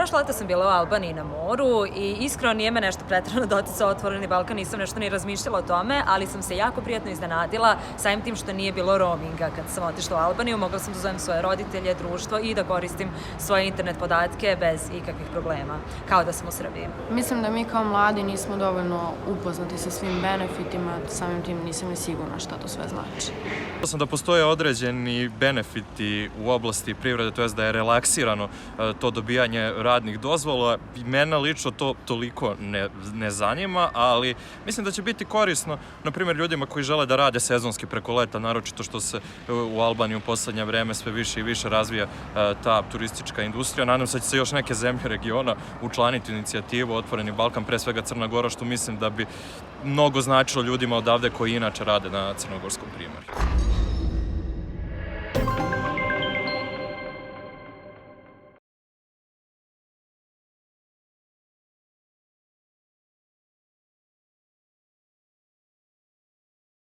Prošle leta sam bila u Albaniji na moru i iskreno nije me nešto preterano doticao Otvoreni Balkan, nisam nešto ni razmišljala o tome, ali sam se jako prijatno iznenadila samim tim što nije bilo roaminga. Kad sam otišla u Albaniju, mogla sam da zovem svoje roditelje, društvo i da koristim svoje internet podatke bez ikakvih problema, kao da sam u Srbiji. Mislim da mi kao mladi nismo dovoljno upoznati sa svim benefitima, samim tim nisam ni sigurna šta to sve znači. Sam da postoje određeni benefiti u oblasti privrede, to jest da je relaksirano to dobijanje radnih dozvola. Mene lično to toliko ne zanima, ali mislim da će biti korisno, na primjer, ljudima koji žele da rade sezonski preko leta, naročito što se u Albaniji u poslednje vreme sve više i više razvija ta turistička industrija. Nadam se da će se još neke zemlje regiona učlaniti u inicijativu Otvoreni Balkan, pre svega Crna Gora, što mislim da bi mnogo značilo ljudima odavde koji inače rade na crnogorskom primjeru.